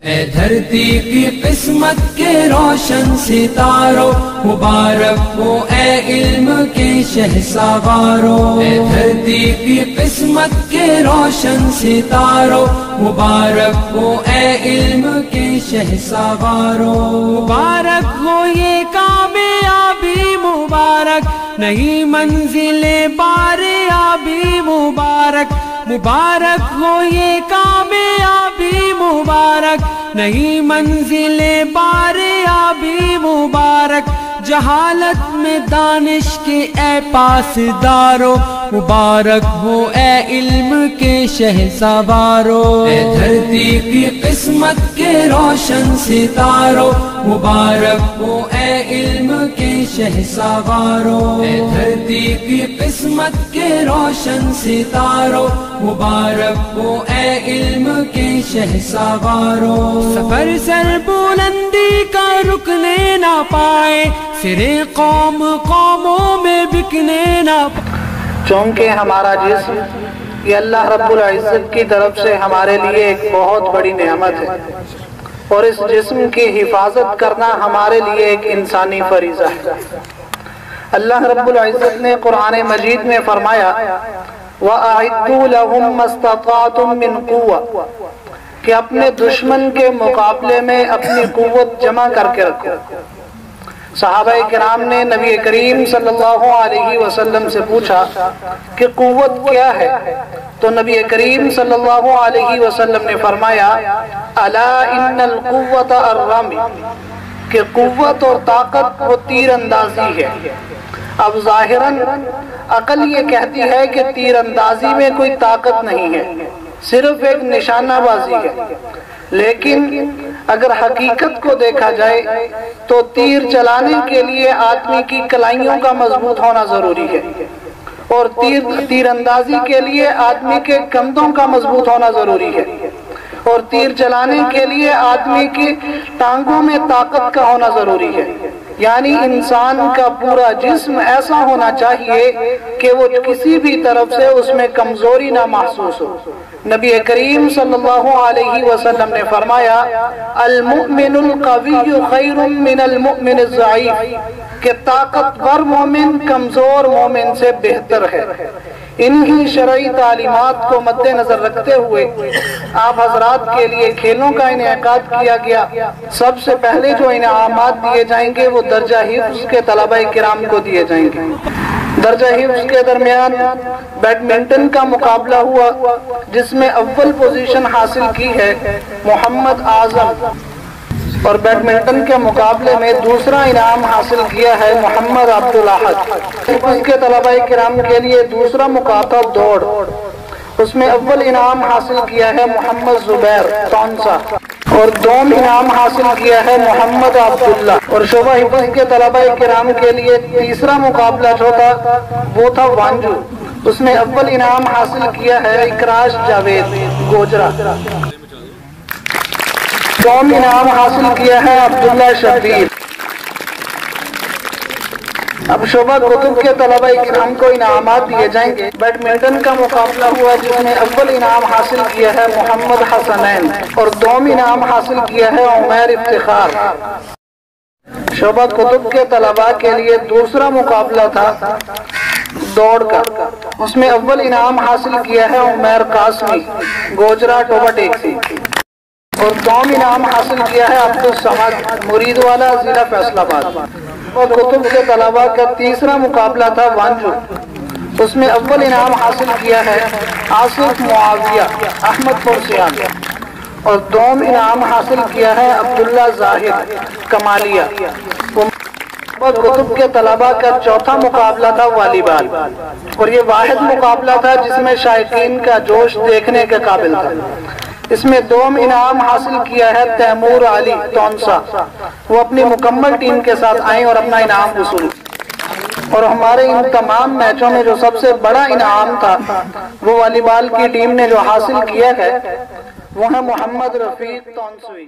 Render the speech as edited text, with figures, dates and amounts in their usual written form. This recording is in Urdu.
اے دھرتی کی قسمت کے روشن ستاروں، مبارک ہو اے علم کے شہسواروں۔ اے دھرتی کی قسمت کے روشن ستاروں، مبارک ہو اے علم کے شہسواروں۔ مبارک ہو یہ کامیابی مبارک، نئی منزل باریابی مبارک۔ مبارک ہو یہ کامیابی مبارک، نئی منزل باریابی مبارک۔ جہالت میں دانش کے اے پاسدارو، مبارک ہو اے علم کے شہسوارو۔ اے دھرتی کی قسمت کے روشن ستارو، مبارک ہو اے علم کے شہسوارو۔ اے دھرتی کی قسمت کے روشن ستارو، مبارک ہو اے علم کے شہسوارو۔ سفر سر بلندی کا رکنے نہ پائے، سرے قوم قوموں میں بکنے نہ پائے۔ چونکہ ہمارا جسم یہ اللہ رب العزت کی طرف سے ہمارے لیے ایک بہت بڑی نعمت ہے، اور اس جسم کی حفاظت کرنا ہمارے لیے ایک انسانی فریضہ ہے۔ اللہ رب العزت نے قرآن مجید میں فرمایا وَأَعِدُّوا لَهُمْ مَا اسْتَطَعْتُم مِّن قُوَّةٍ کہ اپنے دشمن کے مقابلے میں اپنی قوت جمع کر کے رکھو۔ صحابہ کرام نے نبی کریم صلی اللہ علیہ وسلم سے پوچھا کہ قوت کیا ہے؟ تو نبی کریم صلی اللہ علیہ وسلم نے فرمایا الا ان القوت الرمی کہ قوت اور طاقت وہ تیر اندازی ہے۔ اب ظاہراً عقل یہ کہتی ہے کہ تیر اندازی میں کوئی طاقت نہیں ہے، صرف ایک نشانہ بازی ہے، لیکن اگر حقیقت کو دیکھا جائے تو تیر چلانے کے لیے آدمی کی کلائیوں کا مضبوط ہونا ضروری ہے، اور تیر اندازی کے لیے آدمی کے کندھوں کا مضبوط ہونا ضروری ہے، اور تیر چلانے کے لیے آدمی کی ٹانگوں میں طاقت کا ہونا ضروری ہے۔ یعنی انسان کا پورا جسم ایسا ہونا چاہیے کہ وہ کسی بھی طرف سے اس میں کمزوری نہ محسوس ہو۔ نبی کریم صلی اللہ علیہ وسلم نے فرمایا المؤمن القوی خیر من المؤمن الضعیف کہ طاقتور مومن کمزور مومن سے بہتر ہے۔ انہی شرعی تعلیمات کو مد نظر رکھتے ہوئے آپ حضرات کے لیے کھیلوں کا انعقاد کیا گیا۔ سب سے پہلے جو انعامات دیے جائیں گے وہ درجہ حفظ کے طلبہ کرام کو دیے جائیں گے۔ درجہ حفظ کے درمیان بیڈمنٹن کا مقابلہ ہوا، جس میں اول پوزیشن حاصل کی ہے محمد اعظم، اور بیڈمنٹن کے مقابلے میں دوسرا انعام حاصل کیا ہے محمد عبدالاحد۔ حفظ کے طلبہ کرام کے لیے دوسرا مقابلہ دوڑ، اس میں اول انعام حاصل کیا ہے محمد زبیر تونسا، اور دوم انعام حاصل کیا ہے محمد عبداللہ۔ اور شعبہ حفظ کے طلبہ کرام کے لیے تیسرا مقابلہ جو تھا وہ تھا وانجو، اس میں اول انعام حاصل کیا ہے اکراش جاوید گوجرا، دوم انعام حاصل کیا ہے عبداللہ شبیر۔ اب شعبہ کتب کے طلبہ کرام کو انعامات دیے جائیں گے۔ بیڈمنٹن کا مقابلہ ہوا جس میں اول انعام حاصل کیا ہے محمد حسنین، اور دوم انعام حاصل کیا ہے عمیر افتخار۔ شعبہ کتب کے طلبہ کے لیے دوسرا مقابلہ تھا دوڑ کا، اس میں اول انعام حاصل کیا ہے عمیر قاسمی گوجرا ٹوبا ٹیکسی، اور دوم انعام حاصل کیا ہے عبدالصمد مرید والا ضلع فیصل آباد۔ اور کتب کے طلبہ کا تیسرا مقابلہ تھا وانجو، اس میں اول انعام حاصل کیا ہے آصف معاویہ احمد پرسیان، اور دوم انعام حاصل کیا ہے عبداللہ زاہد کمالیہ۔ اور کتب کے طلبہ کا چوتھا مقابلہ تھا والی بال، اور یہ واحد مقابلہ تھا جس میں شائقین کا جوش دیکھنے کے قابل تھا۔ اس میں دوم انعام حاصل کیا ہے تیمور علی تونسا، وہ اپنی مکمل ٹیم کے ساتھ آئیں اور اپنا انعام وصول۔ اور ہمارے ان تمام میچوں میں جو سب سے بڑا انعام تھا وہ والی بال کی ٹیم نے جو حاصل کیا ہے وہ ہے محمد رفیق تونسوی۔